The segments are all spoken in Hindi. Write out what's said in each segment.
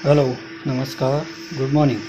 हेलो, नमस्कार, गुड मॉर्निंग।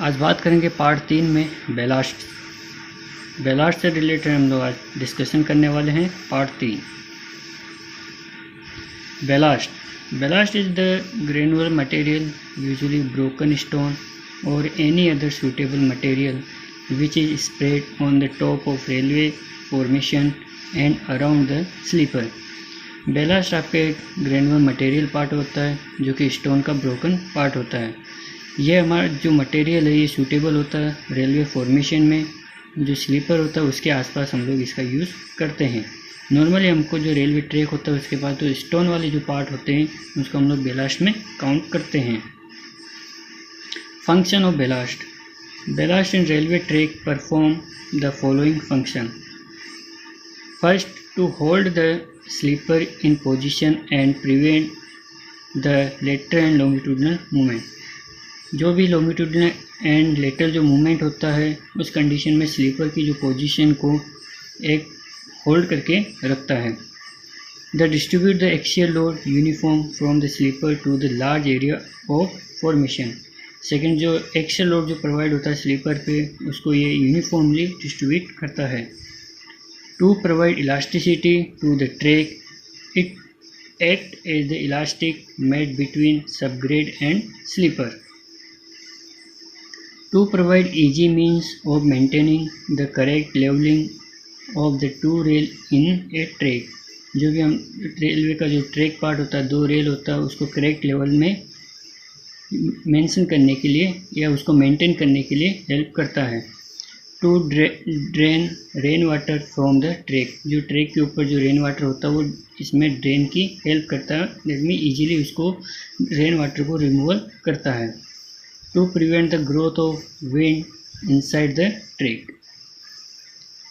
आज बात करेंगे पार्ट 3 में बेलास्ट से रिलेटेड हम लोग आज डिस्कशन करने वाले हैं। Part 3 ballast is the granular material usually broken stone or any other suitable material which is spread on the top of railway formation and around the sleeper। Ballast आपके ग्रेनुलर मटेरियल पार्ट होता है जो कि स्टोन का ब्रोकन पार्ट होता है। यह हमारा जो मटेरियल है ये सूटेबल होता है रेलवे फॉर्मेशन में, जो स्लीपर होता है उसके आसपास हम लोग इसका यूज़ करते हैं। नॉर्मली हमको जो रेलवे ट्रैक होता है उसके पास तो स्टोन वाले जो पार्ट होते हैं उसको हम लोग बेलास्ट में काउंट करते हैं। Function of ballast in railway track perform the following function. First, to hold the sleeper in position and prevent the lateral and longitudinal movement। जो भी longitudinal and lateral जो movement होता है उस कंडीशन में स्लीपर की जो पोजीशन को एक होल्ड करके रखता है। The distribute the axial load uniform from the sleeper to the large area of formation। Second, जो एक्सियल लोड जो प्रोवाइड होता है स्लीपर पे उसको ये यूनिफॉर्मली डिस्ट्रीब्यूट करता है। To provide elasticity to the track, it acts as the elastic mat between subgrade and sleeper। To provide easy means of maintaining the correct leveling of the two rail in a track। जो भी हम रेलवे का जो ट्रैक पार्ट होता है, दो रेल होता है, उसको करेक्ट लेवल में मेंशन करने के लिए या उसको मेंटेन करने के लिए हेल्प करता है। To drain rain water from the track, जो ट्रैक के ऊपर जो रेन वाटर होता है वो इसमें ड्रेन की हेल्प करता है, जिसमें इजीली उसको रेन वाटर को रिमूवल करता है। To prevent the growth of wind inside the track.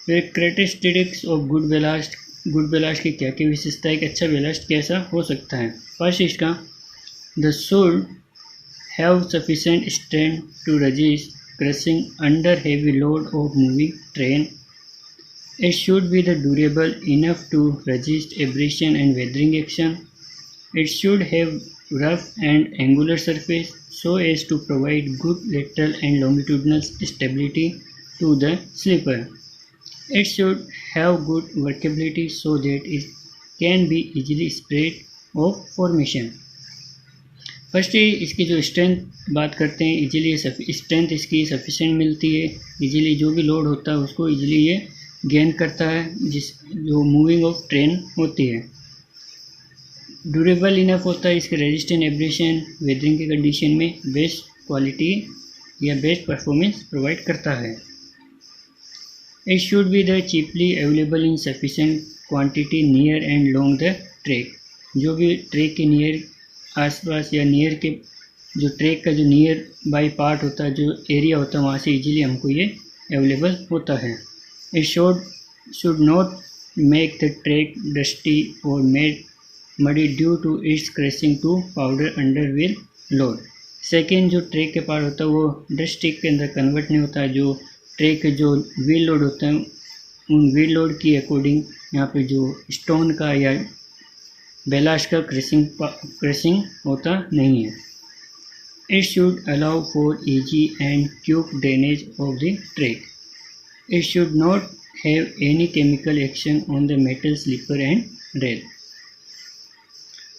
Characteristics of good ballast की क्या क्या विशेषता है कि अच्छा बेलास्ट कैसा हो सकता है। फर्स्ट इसका, the should have sufficient strength to resist crushing under heavy load of moving train। It should be durable enough to resist abrasion and weathering action। It should have rough and angular surface so as to provide good lateral and longitudinal stability to the sleeper। It should have good workability so that it can be easily spread of formation। First इसकी जो स्ट्रेंथ बात करते हैं, इजीली स्ट्रेंथ इसकी सफिशिएंट मिलती है, इजीली जो भी लोड होता है उसको इजीली ये गेन करता है जो मूविंग ऑफ ट्रेन होती है। ड्यूरेबल इनफ होता है, इसके रेजिस्टेंट एब्रेशन वेदरिंग की कंडीशन में बेस्ट क्वालिटी या बेस्ट परफॉर्मेंस प्रोवाइड करता है। It should be the cheaply available in sufficient quantity near and long the track. जो भी ट्रैक के नियर आसपास या नियर के जो ट्रैक का जो नियर बाई पार्ट होता है, जो एरिया होता है वहाँ से इजीली हमको ये अवेलेबल होता है। It should not make the track dusty or made muddy due to its crushing to powder under wheel load. Second, जो ट्रैक के पार्ट होता है वो डस्ट ट्रैक के अंदर कन्वर्ट नहीं होता है। जो ट्रैक के जो व्हील लोड होता है उन व्हील लोड की अकॉर्डिंग यहाँ पे जो स्टोन का या बेलास्ट का क्रशिंग होता नहीं है। It should allow for easy and quick drainage of the track. It should not have any chemical action on the metal sleeper and rail.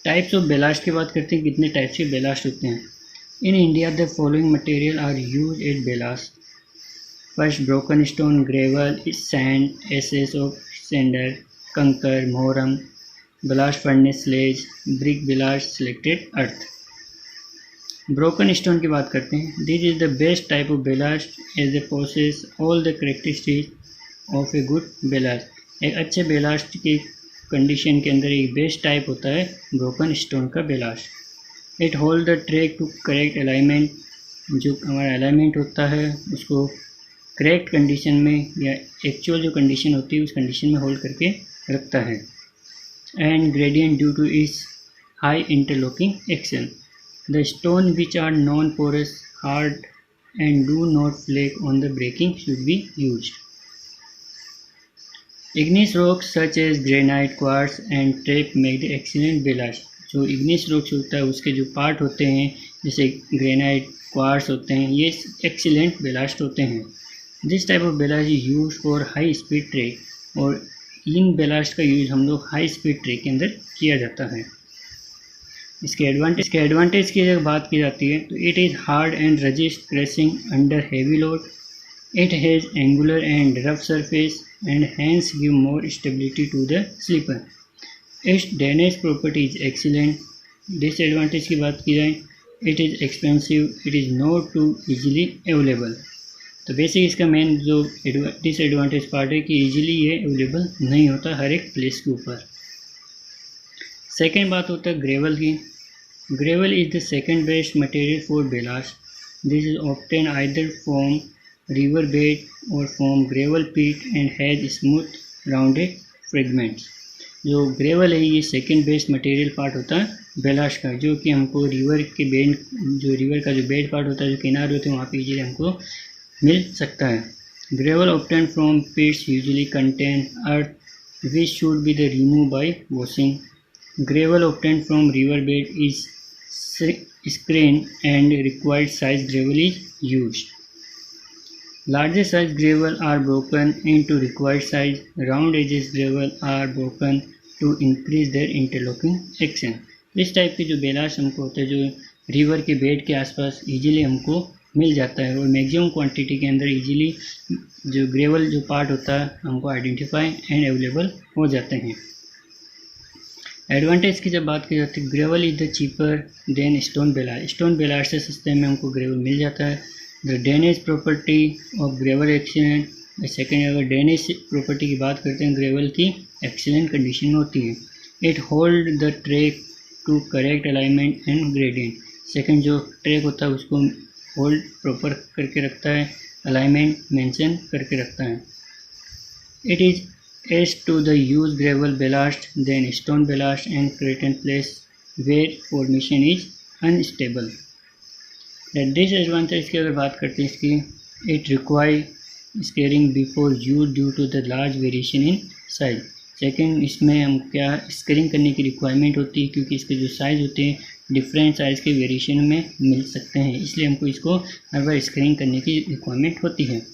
Types of ballast की बात करते हैं, कितने टाइप्स के बेलास्ट होते हैं। In India the following material are use at ballast. First, broken stone, gravel, sand, ashes of cinder, kankar, moorum, blast furnace slag, brick ballast, selected earth. Broken stone की बात करते हैं। This is the best type of ballast as a possess all the characteristics of a good ballast. एक अच्छे बेलास्ट की कंडीशन के अंदर एक बेस्ट टाइप होता है ब्रोकन स्टोन का ballast. It hold the track to correct alignment. जो हमारा अलाइनमेंट होता है उसको करेक्ट कंडीशन में या एक्चुअल जो कंडीशन होती है उस कंडीशन में होल्ड करके रखता है। And gradient due to its high interlocking action। The stone which are non-porous, hard and do not flake on the breaking should be used। Igneous rocks such as granite, quartz and trap make the excellent ballast। जो इग्नियस रॉक्स होता है उसके जो पार्ट होते हैं जैसे ग्रेनाइट, क्वार्ट्स होते हैं, ये एक्सीलेंट बेलास्ट होते हैं। This type of ballast is use for high speed track, और इन बेलास्ट का यूज हम लोग हाई स्पीड ट्रैक के अंदर किया जाता है। इसके एडवांटेज की अगर बात की जाती है तो it is hard and resist crushing under heavy load, it has angular and rough surface and hence give more stability to the sleeper. It's drainage property is excellent. Disadvantage की बात की जाए, it is expensive, it is not to easily available. तो बेसिक इसका मेन जो डिसएडवांटेज पार्ट है कि इजीली ये अवेलेबल नहीं होता हर एक प्लेस के ऊपर। सेकेंड बात होता है ग्रेवल की। Gravel is the second best material for ballast. This is obtain either from river bed or from gravel pit and has smooth rounded fragments. जो ग्रेवल है ये सेकेंड बेस्ट मटेरियल पार्ट होता है बेलास्ट का, जो कि हमको रिवर के बेड, जो रिवर का जो बेड पार्ट होता है, जो किनारे होते हैं वहाँ पे इजीली हमको मिल सकता है। Gravel obtain from pits usually contain earth which should be the remove by washing. Gravel obtained from riverbed is screened and required size gravel is used. Larger size gravel are broken into required size. Round edges gravel are broken to increase their interlocking action. इस टाइप के जो बेलास्ट हमको होते हैं जो रिवर के बेड के आसपास इजीली हमको मिल जाता है, और मैक्सिमम क्वांटिटी के अंदर इजीली जो ग्रेवल जो पार्ट होता है हमको आइडेंटिफाई एंड अवेलेबल हो जाते हैं। एडवांटेज की जब बात की जाती है, gravel is the cheaper than stone ballast. Stone ballast से सस्ते में हमको ग्रेवल मिल जाता है। The drainage property of gravel excellent. Second, अगर ड्रेनेज प्रॉपर्टी की बात करते हैं ग्रेवल की एक्सीलेंट कंडीशन में होती है। It hold the track to correct alignment and gradient. Second, जो ट्रैक होता है उसको होल्ड प्रॉपर करके रखता है, अलाइनमेंट मेंशन करके रखता है। It is as to the use gravel ballast than stone ballast and craton place where formation is unstable. The disadvantage की अगर बात करते हैं इसकी, it require scaring before use due to the large variation in size. Second, इसमें हम क्या स्केरिंग करने की रिक्वायरमेंट होती है क्योंकि इसके जो साइज़ होते हैं डिफरेंट साइज़ के वेरिएशन में मिल सकते हैं, इसलिए हमको इसको हर बार स्केरिंग करने की रिक्वायरमेंट होती है।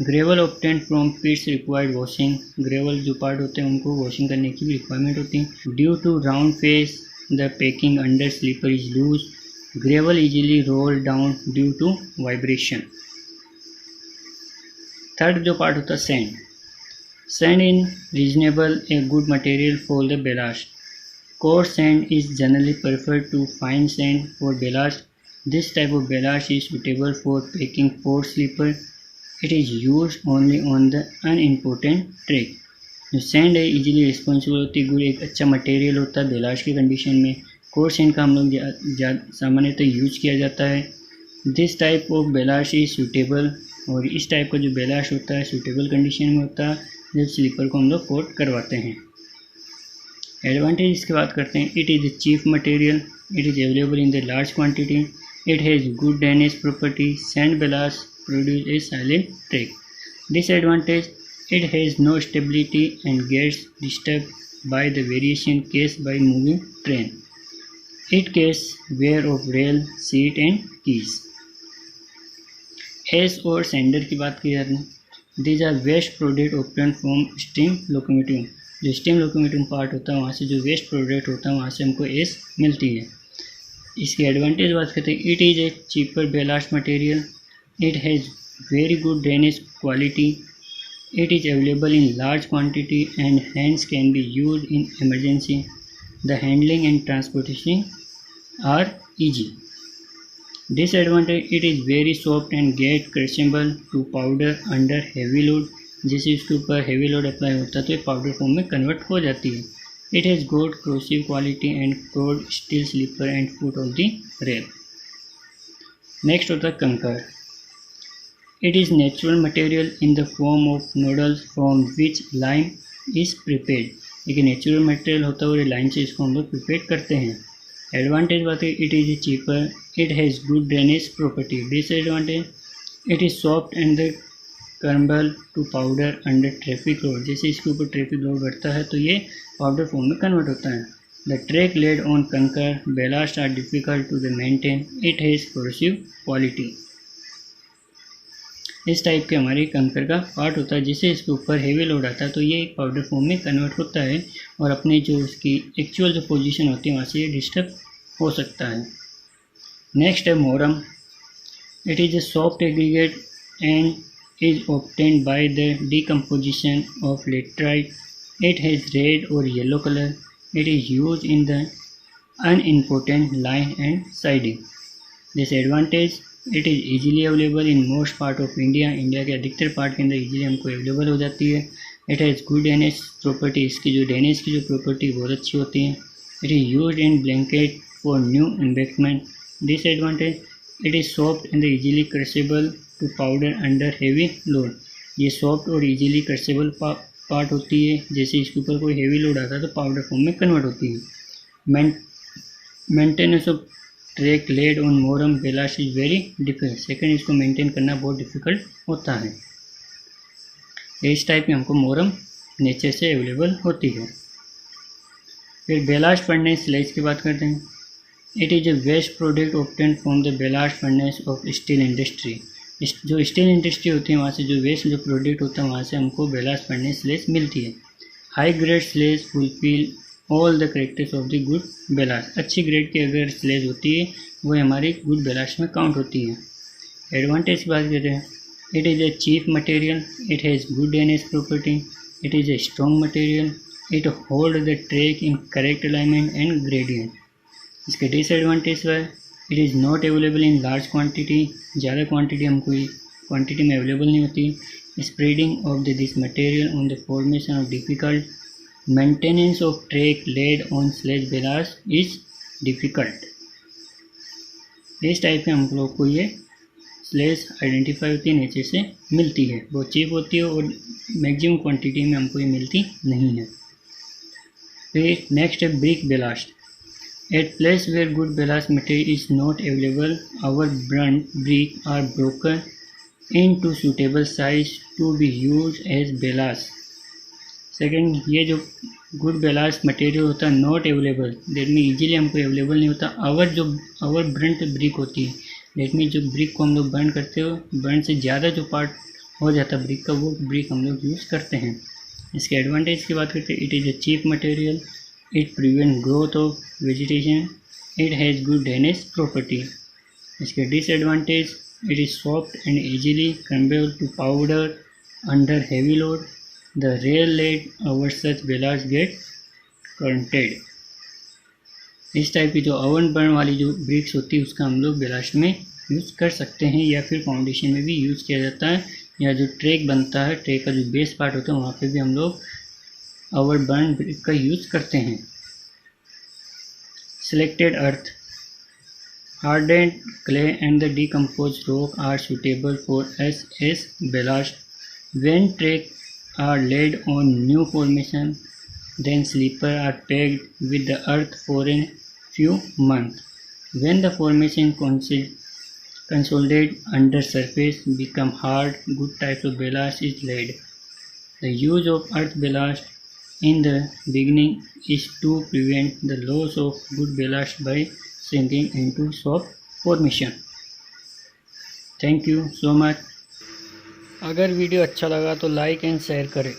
Gravel obtain from pits required washing. Gravel जो पार्ट होते हैं उनको वॉशिंग करने की भी रिक्वायरमेंट होती है। Due to round face the packing under sleeper is loose. Gravel easily roll down due to vibration. Third जो पार्ट होता है sand. Sand in reasonable a good material for the ballast. Coarse sand is generally preferred to fine sand for ballast. This type of ballast is suitable for packing for sleeper. It is use only on the unimportant track. जो सैंड है इजीली रिस्पॉन्सिबल होती है, गुड एक अच्छा मटेरियल होता है बेलास्ट की कंडीशन में। कोर्स सैंड का हम लोग सामान्यतः यूज किया जाता है। This type of ballast is suitable, और इस टाइप का जो बेलास्ट होता है सूटेबल कंडीशन में होता है जब स्लीपर को हम लोग कोट करवाते हैं। एडवांटेज इसकी बात करते हैं, it is the cheap material, it is available in the large quantity, it has good drainage property. Sand ballast produce a silent track. Disadvantage, it has no stability and gets disturbed by the variation caused by moving train. It causes wear of rail, seat and keys. Ash और सैंडर की बात की जाती है, these are waste product obtained from steam locomotive. जो स्टीम लोकोमोटिव पार्ट होता है वहाँ से जो वेस्ट प्रोडक्ट होता है वहाँ से हमको एश मिलती है। इसकी एडवांटेज बात करते हैं, it is A cheaper ballast material. It has very good drainage quality. It is available in large quantity and hence can be used in emergency. The handling and transportation are easy. Disadvantage, it is very soft and get crushable to powder under heavy load. जिस इसके ऊपर heavy load अप्लाई होता है तो ये पाउडर फॉर्म में कन्वर्ट हो जाती है। It has good corrosive quality and cold steel slipper and foot of the rail. Next होता है कंकर। It is natural material in the form of nodules from which lime is prepared. एक नेचुरल मटेरियल होता है और लाइम से इसको हम लोग प्रिपेयर करते हैं। एडवांटेज बात है, it is cheaper, it has good drainage property. Disadvantage, it is soft and the crumble to powder under traffic load. जैसे इसके ऊपर ट्रैफिक लोड बढ़ता है तो ये पाउडर फॉर्म में कन्वर्ट होता है। The track laid on conker ballast are difficult to maintain. It has corrosive quality. इस टाइप के हमारे कंकर का पार्ट होता है, जिसे इसके ऊपर हेवी लोड आता है तो ये एक पाउडर फॉर्म में कन्वर्ट होता है और अपने जो उसकी एक्चुअल जो पोजीशन होती है वहाँ से ये डिस्टर्ब हो सकता है। नेक्स्ट है moorum. It is a soft aggregate and is obtained by the decomposition of laterite. It has red or yellow color. It is used in the unimportant line and siding. Disadvantage, it is easily available in most part of India. India के अधिकतर पार्ट के अंदर इजीली हमको अवेलेबल हो जाती है। It has good drainage property. इसकी जो ड्रेनेज की जो प्रॉपर्टी बहुत अच्छी होती है। It is used in blanket for new embankment. Disadvantage, it is soft and easily crushable to powder under heavy load. ये सॉफ्ट और इजीली क्रशेबल पार्ट होती है, जैसे इसके ऊपर कोई हेवी लोड आता है तो पाउडर फॉर्म में कन्वर्ट होती है। Maintenance of track laid on moorum ballast is very difficult. Second, इसको मेंटेन करना बहुत डिफिकल्ट होता है। इस टाइप में हमको मोरम नेचर से अवेलेबल होती है। फिर बेलास्ट फर्नेस स्लेज की बात करते हैं। It is a waste product obtained from the ballast furnace of steel industry. जो स्टील इंडस्ट्री होती है वहाँ से जो वेस्ट जो प्रोडक्ट होता है वहाँ से हमको बेलास्ट फर्नेस स्लेज मिलती है। High grade slag fulfil all the characters of the good ballast. अच्छी ग्रेड की अगर स्लेज होती है वो हमारी गुड बेलास्ट में काउंट होती है। एडवांटेज की बात करते हैं। It is a cheap material. It has good drainage property. It is a strong material. It hold the track in correct alignment and gradient. इसके डिसएडवांटेज है, it is not available in large quantity. ज़्यादा क्वांटिटी हमको क्वांटिटी में अवेलेबल नहीं होती। Spreading of this material on the formation of difficult. Maintenance of track laid on slag ballast is difficult. इस टाइप में हम लोग को ये स्लेज आइडेंटिफाई होती है, नेचर से मिलती है, बहुत चीप होती है और मैक्सिमम क्वांटिटी में हमको ये मिलती नहीं है। फिर नेक्स्ट है brick ballast. At place where good ballast material is not available, our burnt brick are broken into suitable size to be used as ballast. Second, ये जो good ballast material होता है not available, that means easily हमको available नहीं होता। our burnt brick होती है, that means जो brick को हम लोग burn करते हो, burn से ज़्यादा जो part हो जाता है brick का वो brick हम लोग यूज़ करते हैं। इसके एडवांटेज की बात करते हैं। It is a cheap material. It prevents growth of vegetation. It has good drainage property. इसके disadvantage, it is soft and easily crumble to powder under heavy load. The rail lead over such ballast get corroded. इस टाइप की जो ओवन बर्न वाली जो ब्रिक्स होती है उसका हम लोग बेलास्ट में यूज़ कर सकते हैं या फिर फाउंडेशन में भी यूज़ किया जाता है, या जो ट्रैक बनता है ट्रैक का जो बेस पार्ट होता है वहाँ पे भी हम लोग ओवर बर्न ब्रिक का यूज़ करते हैं। Selected earth, hardened clay and the decomposed rock are suitable for as ballast. When tracks are laid on new formation, then sleepers are packed with the earth for a few months. When the formation consolidate under surface become hard, good types of ballast is laid. The use of earth ballast in the beginning is to prevent the loss of good ballast by sinking into soft formation. Thank you so much. अगर वीडियो अच्छा लगा तो लाइक एंड शेयर करें।